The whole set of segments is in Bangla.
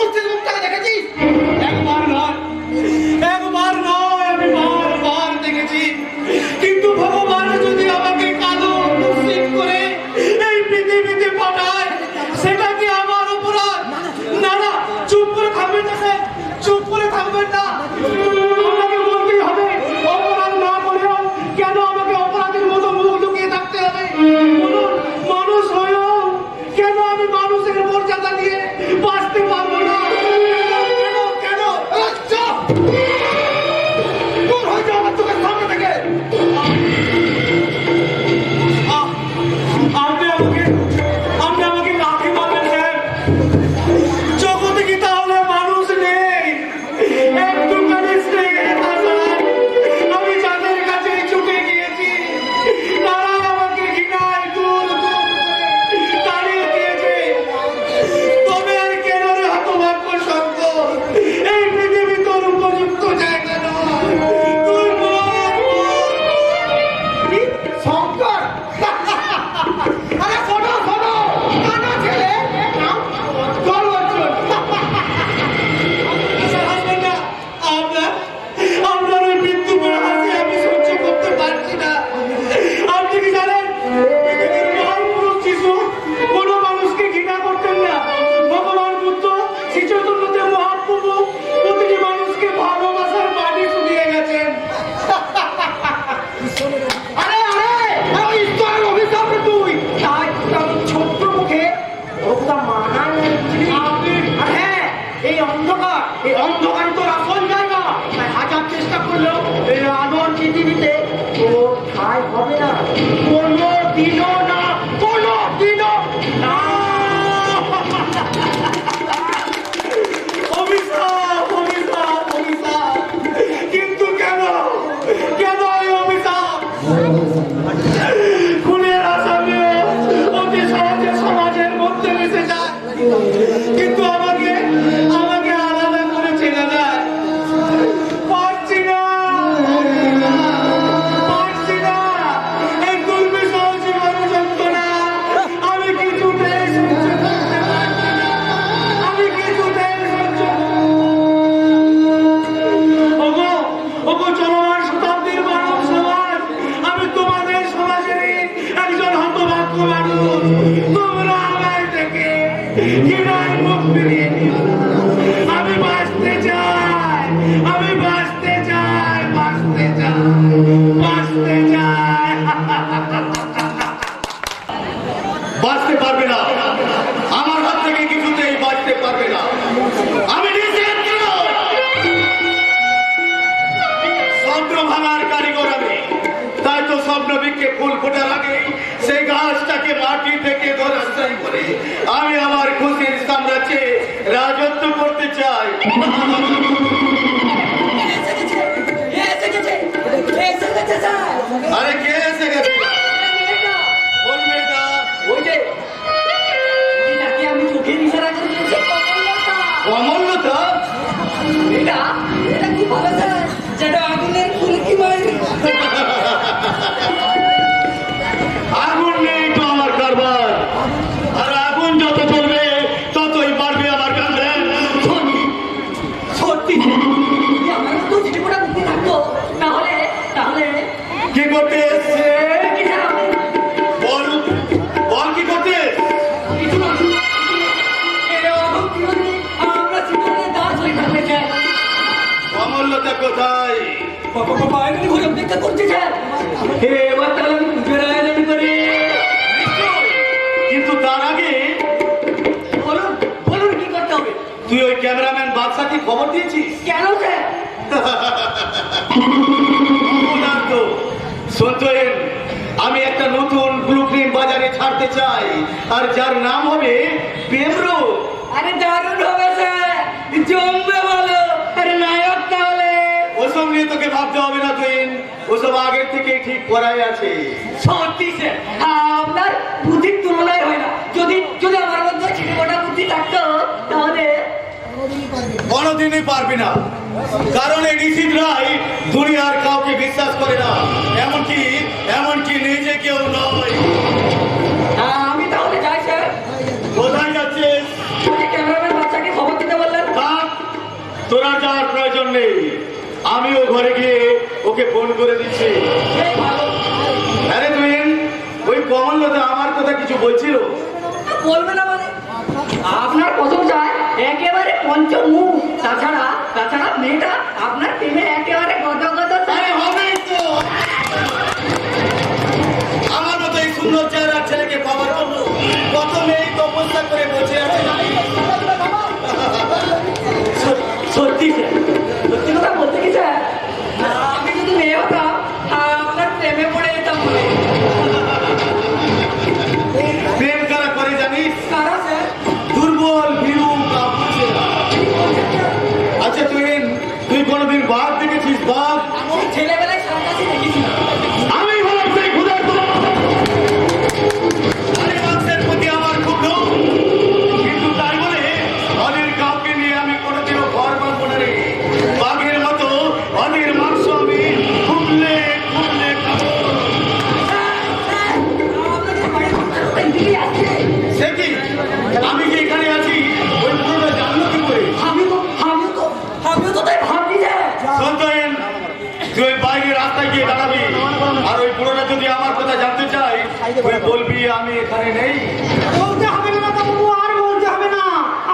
উপস্থিত মুখটাকে দেখেছিস? একবার নয় আমি বারবার দেখেছি। কিন্তু ভগবান যদি আমাকে কালো উপস্থিত করে এই পৃথিবীতে পাঠায়, সেটা কি আমার অপরাধ? না না, চুপ করে থাকবেন না স্যার, চুপ করে থাকবেন না। আমাকে বলতেই হবে, অপরাধ না করলেও কেন আমাকে অপরাধের মতো মুখ লুকিয়ে থাকতে হবে? বলুন, মানুষ হয়েও কেন আমি মানুষের মর্যাদা নিয়ে বাঁচতে পারবো না? কেন কেন? চুপ! দূর হয়ে যাও আমার চোখের সামনে থেকে। আপনি আমাকে লাথি মারবেন স্যার? জগতে কি তাহলে মানুষ নেই? একটুখানি স্নেহে তাছাড়া আমি যাদের কাছে ছুটে গিয়েছি, তারা আমাকে ঘৃণায় দূর দূর করে তাড়িয়ে দিয়েছে। তবে আর কেন রে হতভাগ্য সঙ্গ, এই পৃথিবী তোর উপযুক্ত জায়গা নয়। তুই শঙ্কর, আরে শোনো শোনো, কানা ছেলে, চল অর্জুন। হাসবেন না, আপনার ওই মৃত্যু করে হাসি আমি সহ্য করতে পারছি না। আপনি কি জানেন, পৃথিবীর মহাপুরুষ যিশু কোনো মানুষকে ঘৃণা করতেন না। ভগবান বুদ্ধ, শ্রী চৈতন্যদেব মহাপ্রভু প্রতিটি মানুষকে ভালোবাসার বাণী শুনিয়ে গেছেন। আরে আরে আরে, ঈশ্বরের অভিশাপ রে তুই। তাই ছোট্ট মুখে ওটা মানায় আপনি। হ্যাঁ, এই অন্ধকার তোর আসল জায়গা। তাই হাজার চেষ্টা করলেও এই আলোর পৃথিবীতে তোর ঠাঁই হবে না, কোনো দিনও না, কোনো দিনও না। অভিশাপ অভিশাপ অভিশাপ, কিন্তু কেন কেন এই অভিশাপ? খুনের আসামিও অতি সহজে সমাজের মধ্যে মিশে যায়, কিন্তু আমাকে আলাদা করে চেনা যায়। পারছি না এই দুর্বিষহ জীবন যন্ত্রণা আমি কিছুতেই সহ্য করতে পারছি না। আমি কিছুতেই সহ্য ওগো চলমান শতাব্দীর মানব সমাজ, আমি তোমাদের সমাজেরই একজন হতভাগ্য মানুষ। তোমরা আমায় থেকে ঘৃণায় মুখ ফিরিয়ে দিও। আমি বাঁচতে চাই, আমি বাঁচতে চাই, বাঁচতে চাই, বাঁচতে চাই। বাঁচতে পারবে না, আমার হাত থেকে কিছুতেই বাঁচতে পারবে না। আমি নিষেধ করব। স্বপ্ন ভাঙার কারিগর আমি, তাই তো স্বপ্ন বৃক্ষে ফুল ফোটার আগে সেই গাছটাকে মাটি থেকে ধরাশ্রয় করে আমি আমার খুশির সাম্রাজ্যে রাজত্ব করতে চাই। আরে কে এসে গেছে? কোন মেয়েটা? ওই যে আমি চোখের ইশারা করে দিয়েছি, কমললতা। এটা কি ভালো স্যার, যেটা আগুনের ফুলকি মারি। আগুন নেই তো আমার কারবার, আর আগুন যত চলবে ততই বাড়বে আমার কারবার। সত্যি আমার তো চিঠিপোটা বুদ্ধি থাকতো, তাহলে কি করতে এসছে? বল কি করতে? আমরা জীবনে দাস হয়ে থাকতে চাই। কমললতা কোথায়? অপেক্ষা করতে চাই। এবার তাহলে আমি পুজোর আয়োজন করি। কিন্তু তার আগে বলুন কি করতে হবে? তুই ওই ক্যামেরাম্যান বাদশাকে খবর দিয়েছিস? কেন স্যার? শুনতেন, আমি একটা নতুন ব্লুপ্রিন্ট বাজারে ছাড়তে চাই, আর যার নাম হবে প্রেমরূপ। আরে দারুণ হবে স্যার, জমবে ভালো। আরে নায়ক তাহলে ওসব নিয়ে তোকে ভাবতে হবে না, তুই ওসব আগের থেকে ঠিক করাই আছে। সত্যি স্যার, আপনার বুদ্ধির তুলনায় হয় না। যদি আমার মধ্যে ছিটেফোঁটা বুদ্ধি থাকতো তাহলে কোনোদিনই পারবি না, কারণ এই নিশিত রায় দুনিয়ার কাউকে বিশ্বাস করে না, এমনকি নিজেকেও নয়। আমি তাহলে যাই স্যার। কোথায় যাচ্ছিস? ক্যামেরাম্যান বাচ্চাকে খবর দিতে বললেন। আর যাওয়ার প্রয়োজন নেই, আমিও ঘরে গিয়ে ওকে ফোন করে দিচ্ছি। আরে তুই ওই কমললতা আমার কথা কিছু বলছিল? বলবে না মানে আপনার প্রশংসায় একেবারে পঞ্চমুখ। তাছাড়া মেয়েটা আপনার প্রেমে একেবারে গদগদ। আরে হবেই তো, আমার মতো এই সুন্দর চেহারার ছেলেকে পাওয়ার জন্য কত মেয়ে তপস্যা করে বসে আছে। সত্যি স্যার, সত্যি কথা বলতে কি স্যার, আমি যদি মেয়ে হতাম আপনার প্রেমে পড়ে যেতাম। প্রেম কারা করে জানিস? কারা স্যার? দুর্বল ভীরু কাপুরুষেরা। আচ্ছা তুই কোনোদিন বাঘ দেখেছিস? বাঘ ছেলেবেলায় সার্কাসে দেখেছি। আমি হলাম সেই ক্ষুধার্ত। আরে মাংসের প্রতি আমার খুব লোভ, কিন্তু তাই বলে অনেক কাউকে নিয়ে আমি কোনোদিনও ঘর বাঁধবো না রে। বাঘের মতো অনেক মাংস আমি খুবলে খাবো। সে কি, আমি যে এখানে আছি ওই পুরোটা জানলো কি করে? আমিও তো তাই ভাবছি স্যার। সন্তোষেন, তুই ওই বাইরে রাস্তায় গিয়ে দাঁড়াবি, আর ওই বুড়োটা যদি আমার কথা জানতে চাই তুই বলবি আমি এখানে নেই। বলতে হবে না বাবু, আর বলতে হবে না,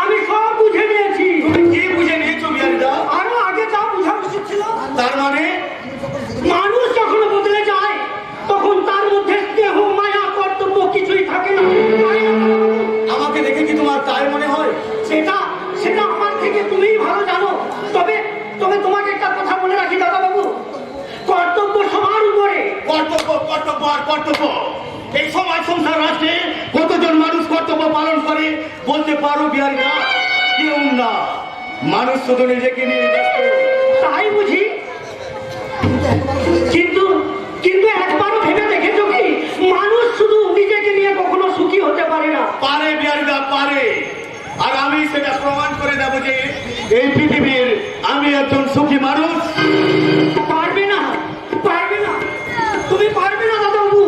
আমি সব বুঝে নিয়েছি। তুমি কি বুঝে নিয়েছো বিহারিদা? আরো আগে যা বুঝা উচিত ছিল। তার মানে মানুষ যখন বদলে যায় তখন তার মধ্যে স্নেহ মায়া কর্তব্য কিছুই থাকে না। আমাকে দেখে কি তোমার তাই মনে হয়? সেটা আমার থেকে তুমিই ভালো জানো। তবে তোমাকে একটা কথা বলে রাখি দাদা বাবু, কর্তব্য সবার উপরে। কর্তব্য এই সমাজ সংসার রাষ্ট্রে কতজন মানুষ কর্তব্য পালন করে বলতে পারো বিহারিদা? কেউ না, মানুষ শুধু নিজেকে নিয়ে ব্যস্ত। তাই বুঝি, কিন্তু একবারও ভেবে দেখেছো কি মানুষ শুধু নিজেকে নিয়ে কখনো সুখী হতে পারে না? পারে বিহারিদা, পারে। আর আমি সেটা প্রমাণ করে দেবো যে এই পৃথিবীর আমি একজন সুখী মানুষ। পারবে না, তুমি পারবে না দাদাবাবু।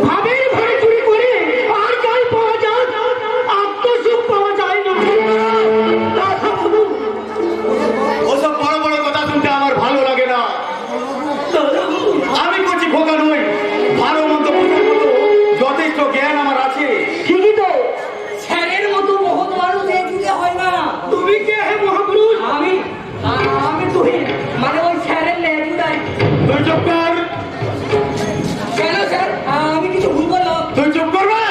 ভাবের ঘরে চুরি করে আর যাই পাওয়া যায়, আত্মসুখ পাওয়া যায় না দাদাবাবু। ওসব বড় বড় কথা শুনতে আমার ভালো লাগে না। আমি করছি খোকা নই, ভালো মন্দ বোঝার মতো যথেষ্ট জ্ঞান আমার আছে। ঠিকই তো, স্যারের মতো মহৎ মানুষ এই যুগে হয় না। তুমি কে হে মহাপুরুষ? আমি তুই, মানে ওই স্যারের লেজুদাই। তুই চুপ কর। কেন স্যার, আমি কিছু ভুল বললাম? তুই চুপ করবে?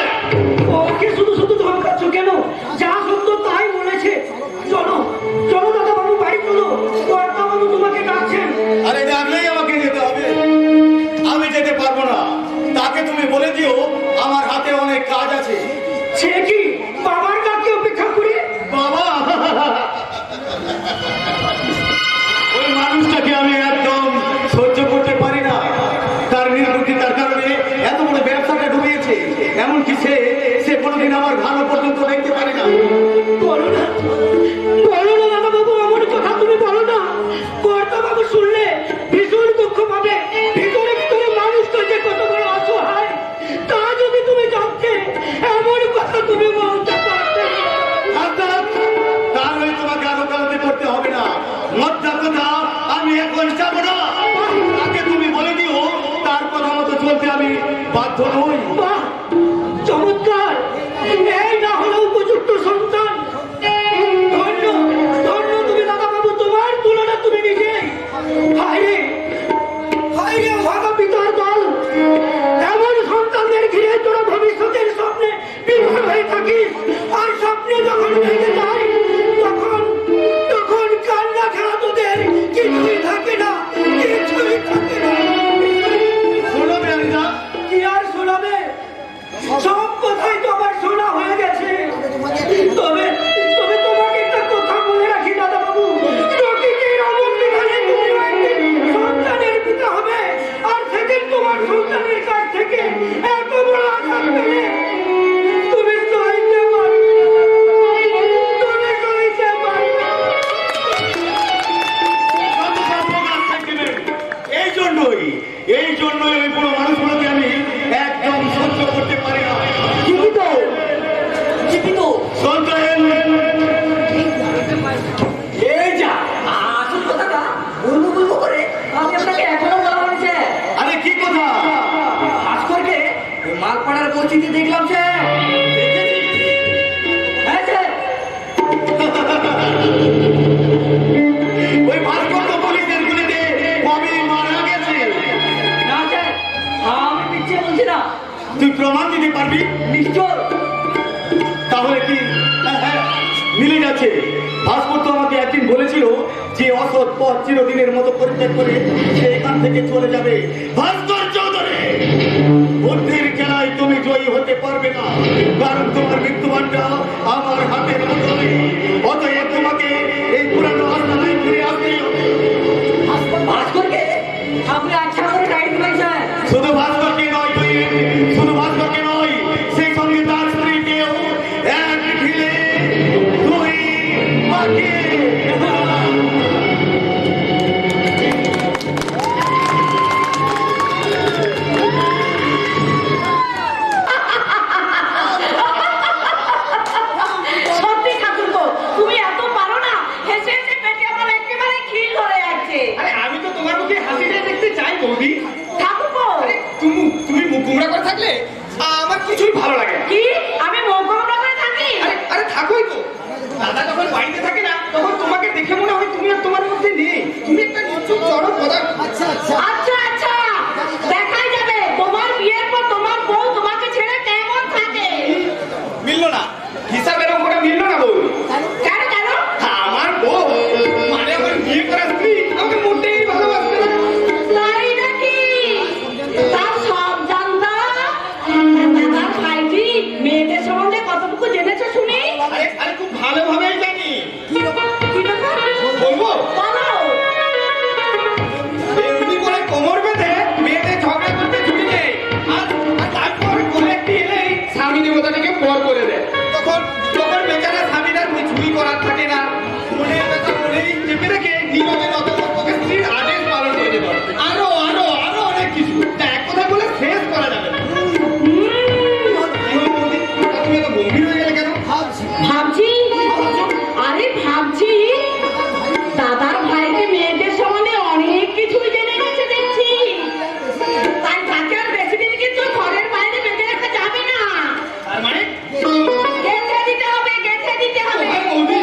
ওকে শুধু ধমকাচ্ছ কেন? যা সত্য তাই বলেছে। চলো দাদাবাবু, বাড়ি চলো, কর্তাবাবু তোমাকে ডাকছেন। আরে ডাকলেই আমাকে যেতে হবে? আমি যেতে পারবো না। তাকে তুমি বলে দিও আমার হাতে অনেক কাজ আছে। সে কি বাবার কাছে অপেক্ষা করি? বাবা, ওই মানুষটাকে আমি একদম সহ্য করতে পারি না। তার নির্বুদ্ধিতার কারণে এত বড় ব্যবসাটা ডুবিয়েছে। এমনকি সে কোনোদিন আমার ভালো পর্যন্ত দেখতে পারে না। বলো না দাদাবাবু, আমার কথা তুমি বলো না। কর্তাবাবু শুনলে ভীষণ দুঃখ পাবে। ভিতরে মানুষটা যে কত বড় অসহায় তা যদি তুমি জানতে, এমন কথা তুমি বলতে পারতে না। তার হয়ে তোমাকে আরো কালতে করতে হবে না। মধ্যা কথা আমি এখন যাবো না। তাকে তুমি বলে দিও তার কথা মতো চলতে আমি বাধ্য নই। বাহ, চমৎকার! এই না হলো উপযুক্ত সন্তান। ধন্য তুমি দাদাবাবু, তোমার তুলনা তুমি নিজেই। হায় রে ভাগা পিতার দল, এমন সন্তানদের ঘিরে তোরা ভবিষ্যতের স্বপ্নে বিভোর হয়ে থাকিস। আর স্বপ্নে যখন ভেঙে যায় তখন কান্না ছাড়া তোদের কিছুই থাকে না। শোনো বিহারিদা, কি আর শোনাবে? সব কথাই তো আমার শোনা হয়ে গেছে। তবে তোমাকে একটা কথা বলে রাখি দাদাবাবু, প্রকৃতির অমন বিধানে তুমিও একদিন সন্তানের পিতা হবে। আর সেদিন তোমার সন্তানের কাছ থেকে এত বড় আঘাত পেলে তুমি সইতে পারবে না। মিলে যাচ্ছে। ভাস্কর তো আমাকে একদিন বলেছিল যে অসৎ পথ চিরদিনের মতো পরিত্যাগ করে সে এখান থেকে চলে যাবে। ভাস্কর চৌধুরী, বুদ্ধির খেলায় তুমি জয়ী হতে পারবে না, কারণ তোমার মৃত্যুবানটা আমার হাতের মতোই। অতএব তোমাকে এই পুরানো আস্তানায় ফিরে আসতেই হবে। ভাস্করকে আপনি আচ্ছা করে গাইড করেছেন। শুধু ভাস্করকে নয়, শুধু ভাস্করকে নয়, সেই সঙ্গে তার স্ত্রীকেও এক ঢিলে দুই পাখি। সত্যি ঠাকুরপো, তুমি এত পারো না, হেসে হেসে পেটে আমার একেবারে খিল ধরে যাচ্ছে। আরে আমি তো তোমার মুখে হাসিটা দেখতে চাই বৌদি। ঠাকুরপো, আরে তুমি মুখ গুমরা করে থাকলে আমার কিছুই ভালো লাগে না। কি আমি মঙ্গলবার করে থাকি? আরে থাকোই তো। দাদা যখন বাড়িতে থাকে না, তখন তোমাকে দেখে মনে হয় তুমি আর তোমার মধ্যে নেই। তুমি একটা নিচু জড় পদার্থ। আচ্ছা আচ্ছা, দেখাই যাবে তোমার বিয়ের পর তোমার বউ তোমাকে ছেড়ে কেমন থাকে। মিললো না, হিসাব এরকম করে মিললো না বৌদি। কেন কেন? আমার বউ মানে আমার বিয়ে করা স্ত্রী আমাকে মোটেই ভালোবাসবে না। তাই নাকি? তার সব জানতা? দাদার ভাইটি মেয়েদের সম্বন্ধে কতটুকু জেনেছো শুনি? আরে খুব ভালোভাবেই জানি। কি ব্যাপার? বলবো? বলো। এমনি করে কোমর বেঁধে মেয়েদের ঝগড়া করতে ছুটি নেই। আর তারপর কোলে একটি এলেই স্বামী দেবতাটিকে পর করে দেয়। তখন বেচারা স্বামীর আর ছুরি করার থাকে না। মনের ব্যথা মনেই চেপে রেখে নীরবে নতমস্তকে স্ত্রীর আদেশ পালন করে যেতে হবে। আরো অনেক কিছু, তা এক কথায় বলে শেষ করা যাবে না। কি হলো বৌদি? তুমি এত গম্ভীর হয়ে গেলে কেন? ভাবছি, আরে ভাবছি দাদার ভাইকে মেয়েদের সম্বন্ধে অনেক কিছুই জেনে গেছে দেখছি। তাই তাকে আর বেশি দিন কিন্তু ঘরের বাইরে বেঁধে রাখা যাবে না। তার মানে গেঁথে দিতে হবে, গেঁথে দিতে হবে। ওই বৌদি,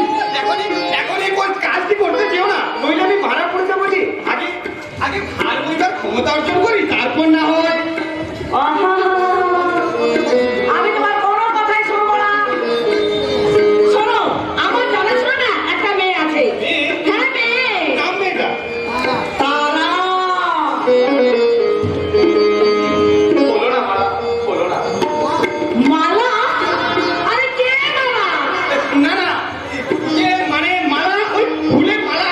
এখনই কোন কাজটি করতে যেও না, নইলে আমি ভাড়া পড়ে যাবো যে। আগে ভার বইবার ক্ষমতা অর্জন করি, তারপর না হয়। আহা, আমি তোমার কোনো কথাই শুনবো না। শোনো, আমার জানাশোনা না একটা মেয়ে আছে। মেয়ে? হ্যাঁ, মেয়ে। নাম মেয়েটা? তারা বলো না মালা, বলো না। মালা? আরে কে মালা? না, মানে মালা, ওই ফুলের মালা।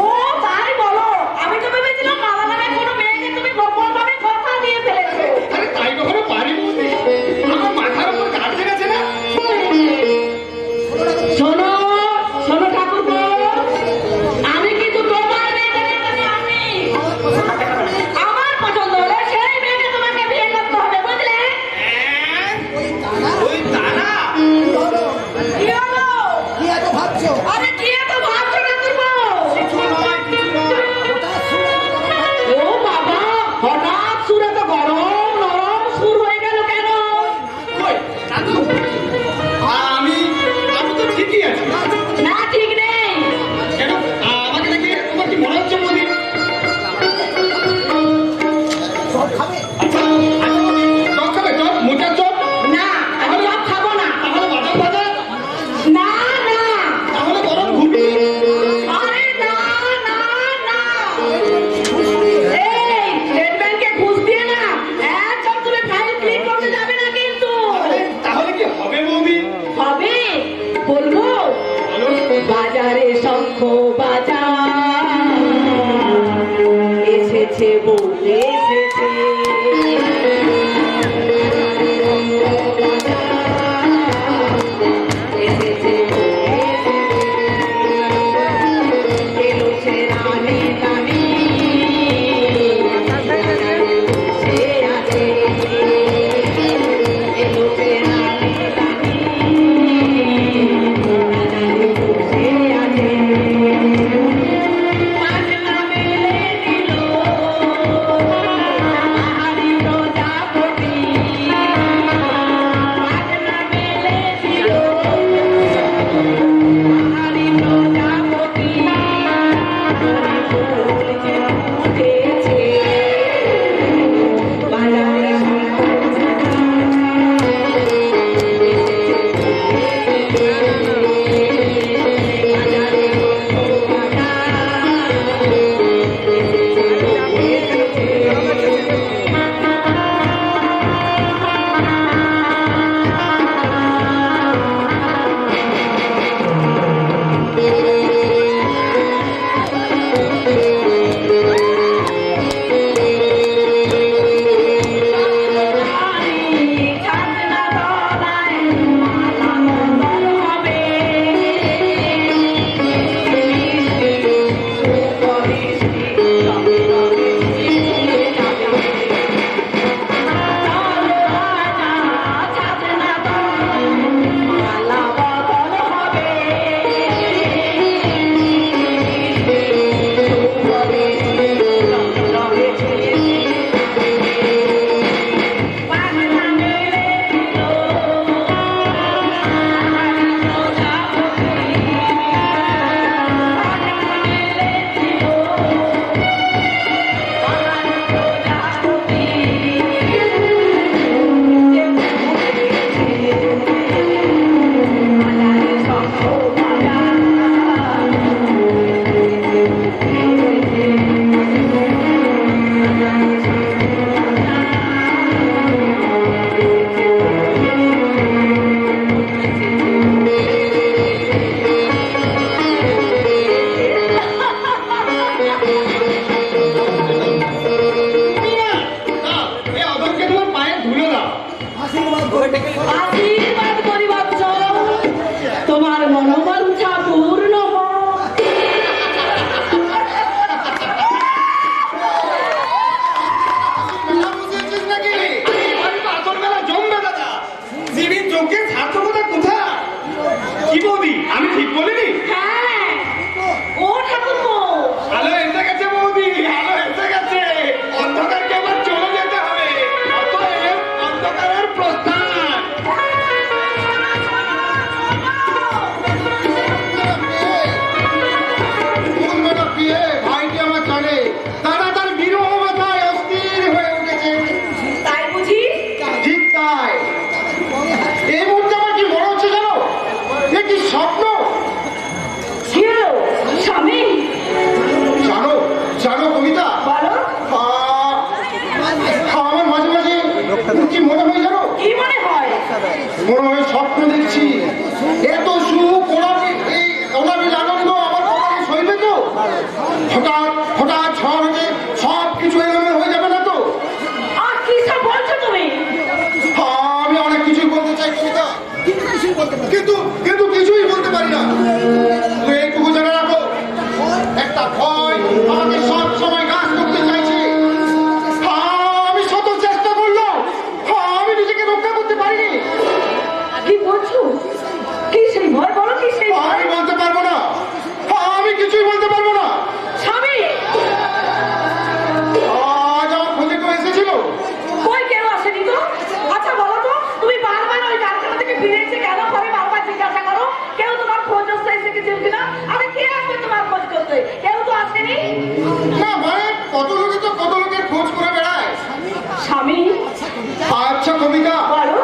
ও তাই বলো। আমি তো ভেবেছিলাম মালা নামে কোনো মেয়েকে তুমি গোপনভাবে কথা দিয়ে ফেলেছো। আরে তাই কখনো পারি বৌদি? আমার মাথার উপর গার্জেন আছে না? শোনো শোনো ঠাকুরপো, আমি কিন্তু তোমার মেয়েকে দেখতে আমি আমার পছন্দ হলে সেই মেয়েকে তোমাকে বিয়ে করতে হবে, বুঝলে? হ্যাঁ? ওই তারা? কি হলো? আরে কি এত ভাবছো ঠাকুরপো? কিছু নয়। ও বাবা, হঠাৎ সুরে তো গরম নরম সুর হয়ে গেল কেন? কই, দাদু? আমি তো ঠিকই আছি। না ঠিক নেই। কেন? আমাকে দেখে তোমার কি মনে হচ্ছে বৌদি? আচ্ছা বৌদি, চপ খাবে? চপ? মোচার চপ? না, আমি সব খাবো না। তাহলে বাদাম ভাজা? না না, তাহলে গরম ঘুগনি? আরে না না না। এই স্টেট ব্যাংকে ঘুষ দিয়ে না একদম তুমি ফাইল ক্লিক করতে যাবে না কিন্তু। তাহলে কি হবে বৌদি? হবে, বলবো। বলো। বাজারে শঙ্খ বাজার এসেছে বউ এসেছে। এসেছে বউ এসেছে। এলো সে রানী রানী, সে আছে। এলো সে রানী রানী, সে আছে। কি বৌদি, আমি ঠিক বলিনি? হ্যাঁ, ও ঠাকুরপো। আলো এসে গেছে বৌদি, আলো এসে গেছে। অন্ধকারকে আবার চলে যেতে হবে, অতএব অন্ধকারের প্রস্থান। ভাইটি আমার জানে দাদা তার বিরহ মাথায় অস্থির হয়ে উঠেছে। তাই বুঝি? ঠিক তাই। এই মুহূর্তে আমার কি মনে হচ্ছে জানো, এ কি স্বপ্ন। কি হলো স্বামী? জানো জানো কবিতা, বলো। আমার মাঝে মাঝে কি মনে হয় জানো, কি মনে হয়? মনে হয় স্বপ্ন দেখছি। এত সুখ এই ওলাবি আনন্দ আমার কপালে সইবে তো? হঠাৎ হঠাৎ ঝড় হয়ে সব কিছু এলোমেলো হয়ে যাবে না তো? আর কি সব বলছো তুমি? আমি অনেক কিছুই বলতে চাই কবিতা, কিন্তু কিন্তু কিছুই বলতে পারি না। তুই এইটুকু জেনে রাখো, একটা ভয় আমাকে সব সময় গাছ করতে চাইছে। আমি শত চেষ্টা করলো, আমি নিজেকে রক্ষা করতে পারিনি। কি বলছো? কি সেই ভয়? বলো কি সেই ভয়? আমি বলতে পারবো না, আমি কিছুই বলতে পারবো না। স্বামী, আজ আমার খোঁজে কেউ এসেছিল? কই কেউ আসেনি তো? আচ্ছা বলো তো, তুমি বারবার ওই কারখানা থেকে ফিরে এসে কেন করে বারবার জিজ্ঞাসা করো কেউ তোমার খোঁজ আসতে এসে গেছে কিনা? আরে কে আসবে তোমার খোঁজ করতে? কেউ তো আসেনি। না মানে কত লোকের খোঁজ করে বেড়ায়। স্বামী, আচ্ছা কবিতা, বলো।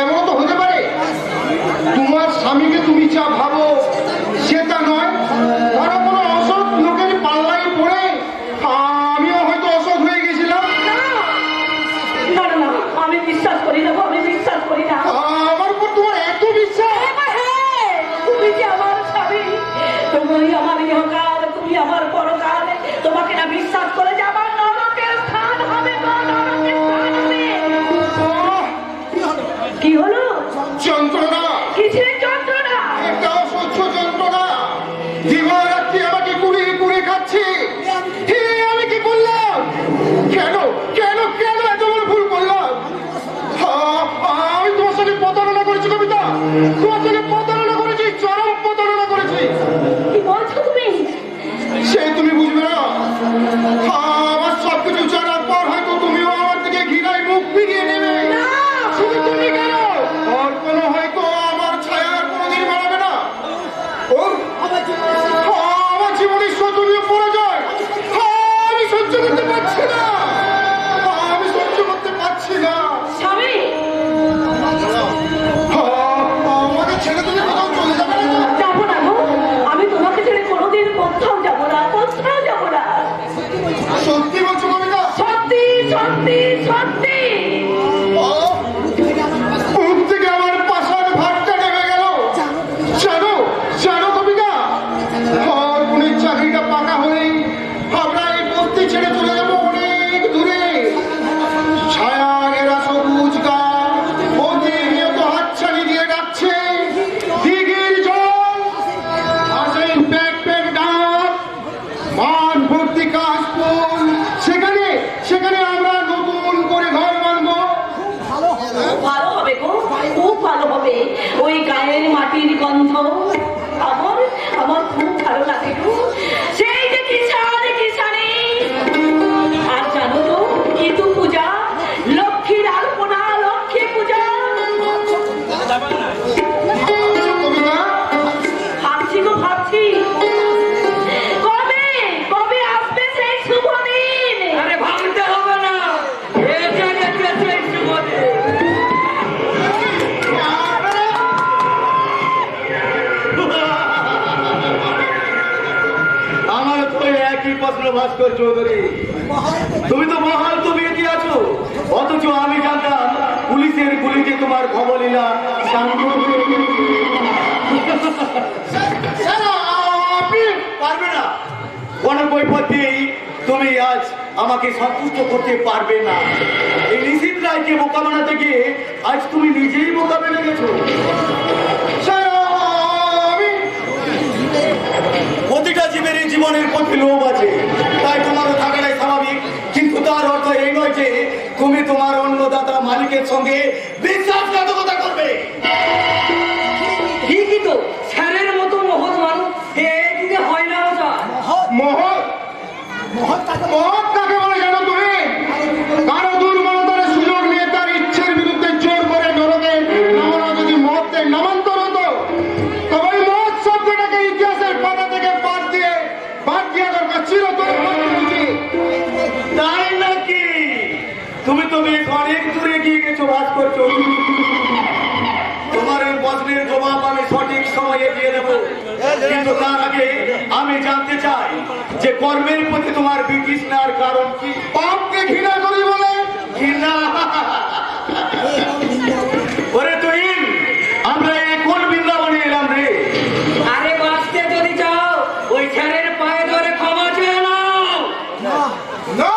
এমন তো হতে পারে তোমার স্বামীকে তুমি যা ভাবো সেটা নয়, ধরো কোনো অসৎ লোকের পাল্লাই পড়ে আমিও হয়তো অসৎ হয়ে গেছিলাম। না না না, আমি বিশ্বাস করি না, আমি বিশ্বাস করি না। আমার উপর তোমার এত বিশ্বাস? হ্যাঁ, তুমি যে আমার স্বামী, তুমি আমার ইহকাল, তুমি আমার পরকাল। তোমাকে না বিশ্বাস করে যে আমার নরকের স্থান হবে, গো, নরকের স্থান হবে। কি হলো? যন্ত্রণা, কিসের যন্ত্রণা? একটা অসহ্য যন্ত্রণা দিবারাত্রি আমাকে কুড়িয়ে কুড়িয়ে খাচ্ছে। আমি কি করলাম? কেন কেন কেন এত বড় ভুল করলাম? আমি তোমার সঙ্গে প্রতারণা করেছি কবিতা, তোমার সঙ্গে প্রতারণা করেছি, চরম প্রতারণা করেছি। কি বলছো তুমি? সে তুমি বুঝবে না। আমার সবকিছু জানার পর হয়তো তুমিও আমার থেকে ঘৃণায় মুখ ফিরিয়ে নেবে। না। শুধু তুমি কেন, আর কোনো হয়তো আমার ছায়া আর কোনোদিন মানাবে না। আমার জীবনের শোচনীয় পরাজয় আমি সহ্য করতে পারছি না, আমি সহ্য করতে পারছি না। স্বামী, আমাকে ছেড়ে তুমি কোথাও চলে যাবে না? যাবো না গো, আমি তোমাকে ছেড়ে কোনোদিন কোথাও যাবো না, কোথাও যাবো না। সত্যি বলছো কবিতা? সত্যি সত্যি সত্যি। মুখ থেকে আমার পাশার ভাতটা নেমে গেল। জানো জানো কবিতা, বোনের চাকরিটা পাকা হলেই আমরা এই বস্তি ছেড়ে চলে যাবো অনেক দূরে। ছায়াগেরা সবুজ গাছ প্রতিনিয়ত হাতছানি দিয়ে ডাকছে, দিঘির জল আসেন প্যাক প্যাক ডাক, মাঠ ভর্তি কাশফুল, সেখানে সেখানে আমরা নতুন করে ঘর বাঁধবো। ভালো হবে গো, খুব ভালো হবে। ওই গায়ের মাটির গন্ধ আমার আমার খুব ভালো লাগে গো। সেই যে কিষানে আর জানো তো কিন্তু পূজা, লক্ষ্মীর আলপনা, লক্ষ্মী পূজা। কবিতা, ভাবছি গো ভাবছি, কবে কবে আসবে সেই শুভ দিন? আরে ভাবতে হবে না, এসে গেছে সেই শুভ দিন। আমার তো একই প্রশ্ন ভাস্কর চৌধুরী, তুমি তো মহাল তো বেঁচে আছো, অথচ আমি জানতাম পুলিশের গুলিতে তোমার খবলীলা শান্ত। আপনি পারবে না, কোনো বৈপদ দিয়েই তুমি আজ আমাকে সন্তুষ্ট করতে পারবে না। এই নিশীথ রায়কে বোকা বানাতে গিয়ে আজ তুমি নিজেই বোকা বেড়ে গেছো। প্রতিটা জীবেরই জীবনের প্রতি লোভ আছে, তাই তোমারও থাকাটাই স্বাভাবিক, কিন্তু তার অর্থ এই নয় যে তুমি তোমার অন্নদাতা মালিকের সঙ্গে বিশ্বাসঘাতকতা করবে। ঠিক কিছু বাস করছো, তোমার এই প্রশ্নের জবাব আমি সঠিক সময়ে দিয়ে দেবো। কিন্তু তার আগে আমি জানতে চাই যে কর্মের প্রতি তোমার বিতৃষ্ণার কারণ কি? পাপকে ঘৃণা করি বলে। ঘৃণা? ওরে তুই, আমরা এই কোন বৃন্দাবনে এলাম রে? আরে বাঁচতে যদি চাও ওই ছেলের পায়ে ধরে ক্ষমা চেয়ে নাও। না,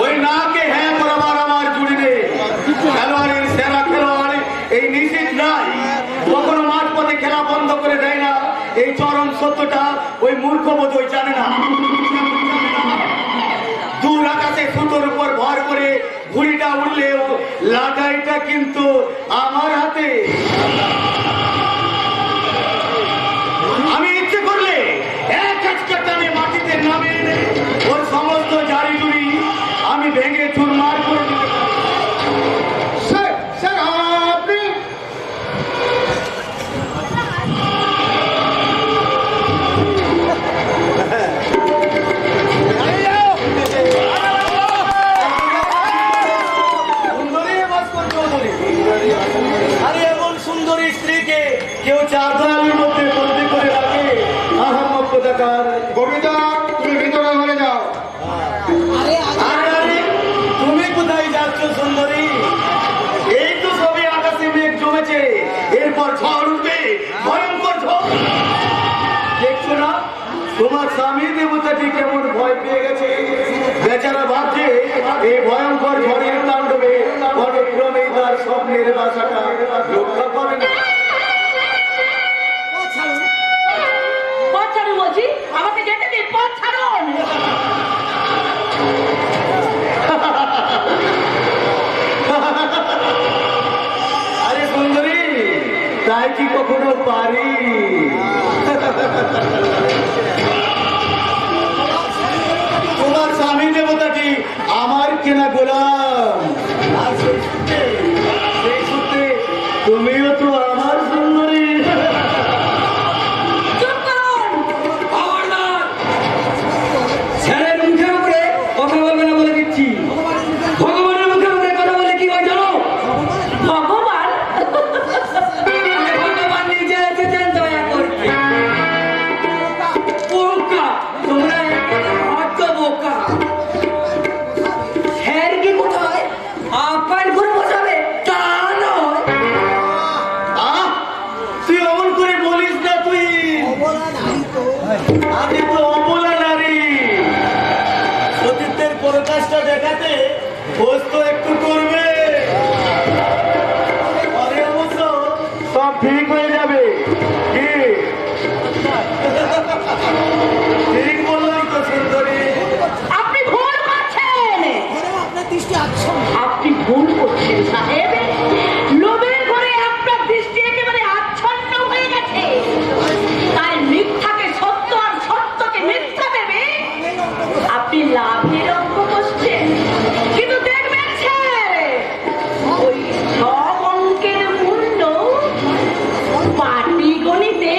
ওই নাকে হ্যাঁ বরাবর আমার জুড়ি রে। খেলোয়াড়ের সেরা খেলোয়াড় এই নিশ্চিত নাই, কখনো মাঠ পথে খেলা বন্ধ করে দেয় না। এই চরম সত্যটা ওই মূর্খ বোধই জানে না। দূর আকাশে সুতোর উপর ভর করে ঘুড়িটা উঠলেও লাগাইটা কিন্তু আমার হাতে। আমি ইচ্ছে করলে এক আজকে টানে মাটিতে নামিয়ে এনে ওর সমস্ত জারি জুড়ি আমি ভেঙে চুরমার করে দিতে পারি। স্যার, স্যার, আপনি সুন্দরী বাস করছো বলি। আরে এমন সুন্দরী স্ত্রীকে কেউ চার দেওয়ালের মধ্যে বন্দি করে রাখে? আহাম্মক কোথাকার। গোবিন্দা, তুমি ভিতরে ঘরে যাও। আরে আরে, তুমি কোথায় যাচ্ছ সুন্দরী? এই তো সবে আকাশে মেঘ জমেছে, এরপর ঝড় উঠবে, ভয়ঙ্কর ঝড়। দেখছো না তোমার স্বামী দেবতাটি কেমন ভয় পেয়ে গেছে? বেচারা ভাবছে এই ভয়ঙ্কর ঝড়ের তাণ্ডবে অনেকক্রমেই তার স্বপ্নের বাসাটা রক্ষা পাবে না। পথ ছাড়ুন বলছি, আমাকে যেতে দিন, পথ ছাড়ুন। আরে সুন্দরী, তাই কি কখনো পারি? তোমার স্বামী দেবতাটি আমার কেনা গোলাম, আর সেই সূত্রে তুমিও তো আমার সুন্দরী। চুপ করুন। খবরদার! ছেলের মুখের উপরে কথা বলবে না বলে দিচ্ছি। ভগবানের মুখের উপরে কথা বলে কি হয় জানো? ভগবান, ভগবান নিজে এসেছেন দয়া করতে। বোকা, তোমরা অত বোকা। স্যার কি কোথায় আপার ঘরে বসাবে তা নয়। আহ, তুই অমন করে বলিস না। তুই আমি তো অবলা নারী। সতীত্বের প্রকাশটা দেখাতে বোঝ তো একটু করবে। পরে অবশ্য সব ঠিক হয়ে যাবে। কি ঠিক বললাম তো সুন্দরী? আপনি ভুল করছেন। আপনি ভুল করছেন সাহেব। লোভের ঘরে আপনার দৃষ্টি একেবারে আচ্ছন্ন হয়ে গেছে। তাই মিথ্যাকে সত্য আর সত্যকে মিথ্যা ভেবে আপনি লাভের অঙ্ক বসছেন। কিন্তু দেখবেন স্যার, ওই সব অঙ্কের মূল্য পাটিগণিতে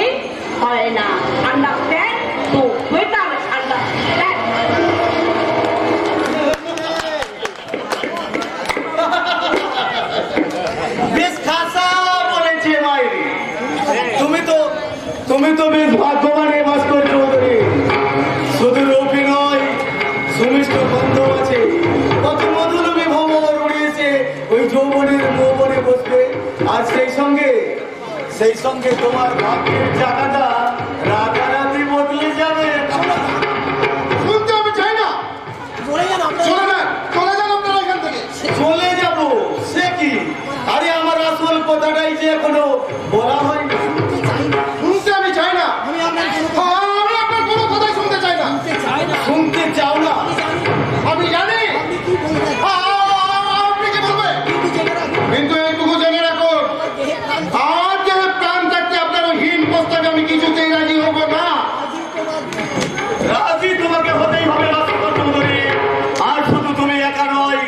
হয় না। আন্ডারস্ট্যান্ড? তো বেটার আন্ডারস্ট্যান্ড। বেশ খাসা বলেছে মাইরি। তুমি তো বেশ ভাগ্যবানে বাস করছো চৌধুরী। শুধু রূপী নয়, সুমিষ্ট গন্ধ আছে। কত মধুরূপী ভ্রমর উড়িয়েছে ওই যৌবনের মৌবনে বসবে। আর সেই সঙ্গে তোমার ভাগ্যের চাকাটা রাতারাতি বদলে যাবে। শুনতে আমি চাই না। চলে যান, চলে যান আপনারা এখান থেকে। চলে যাব সে কি? আরে আমার আসল কথাটাই যে এখনো বলা হয়নি। শুনতে আমি চাই না। আমি আপনার কোনো কথাই শুনতে চাই না। শুনতে চাও না? আমি জানি আপনি কি বলবেন, কিন্তু এইটুকু জেনে রাখুন, আর যে প্রাণ থাকতে আপনার ওই হীন প্রস্তাবে আমি কিছুতেই রাজি হব না। রাজি তোমাকে হতেই হবে রাজকুমার চৌধুরী। আর শুধু তুমি একা নয়,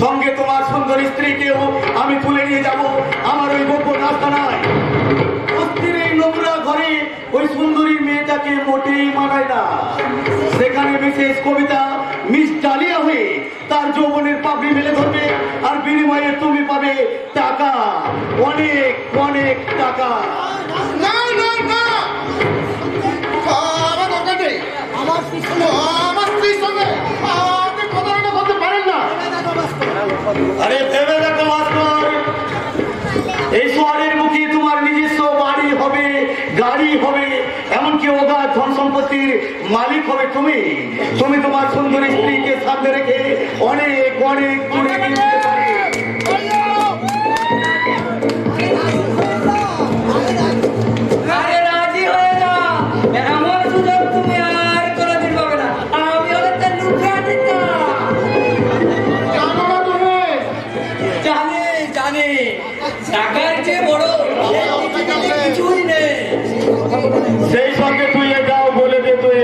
সঙ্গে তোমার সুন্দরী স্ত্রীকেও আমি তুলে নিয়ে যাব আমার ওই গোপন আস্তানায়। অস্থির এই নোংরা ঘরে ওই সুন্দরী মেয়েটাকে মোটেই মানায় না। সেখানে বিশেষ কবিতা মিস ডালিয়া হয়ে তার যৌবনের পাপড়ি মেলে ধরবে, আর বিনিময়ে তুমি পাবে টাকা, অনেক অনেক টাকা। না না না, আমার দরকার নেই। আমার স্ত্রীর সঙ্গে আপনি প্রতারণা করতে পারেন না। আরে ভেবে দেখো মাস্টার, এই শহরের মুখে তোমার নিজস্ব বাড়ি হবে, গাড়ি হবে, এমনকি অগাধ ধন সম্পত্তির মালিক হবে তুমি। তুমি তোমার সুন্দরী স্ত্রীকে সামনে রেখে অনেক অনেক দূরে এগিয়ে যেতে পারে। আরে রাজি হয়ে যা, এমন সুযোগ তুমি আর কোনোদিন পাবে না। আমি অনেকটা লুকা দিতাম। জানো না তুমি? জানি জানি, টাকার চেয়ে বড় এই পৃথিবীতে কিছুই নেই। সেই সঙ্গে তুই এটাও বলে দে, তুই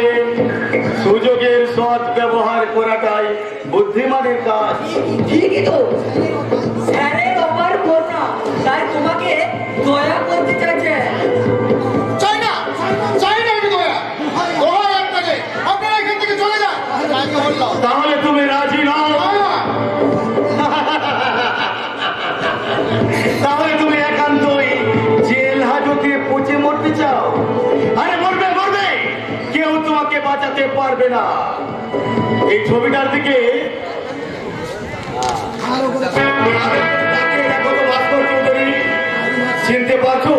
সুযোগের সৎ ব্যবহার করাটাই বুদ্ধিমানের কাজ। ঠিকই তো, স্যারের অপার করোনা, তাই তোমাকে দয়া করতে চাইছে। চাই না, চাই না আমি দয়া। দয়া আপনাকে, আপনারা এখান থেকে চলে যান। তাকে বললাম তাহলে তুমি রাজি নও? তাহলে তুমি একান্তই জেল হাজতে পচে মরতে চাও? আরে মরবে মরবে, কেউ তোমাকে বাঁচাতে পারবে না। এই ছবিটার দিকে তাকিয়ে দেখো তো ভাস্কর চৌধুরী, চিনতে পারছো?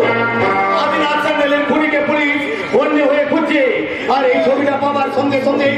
আদিনাথ স্যান্ডেলের খুনিকে পুলিশ অন্য হয়ে খুঁজছে, আর এই ছবিটা পাবার সঙ্গে সঙ্গে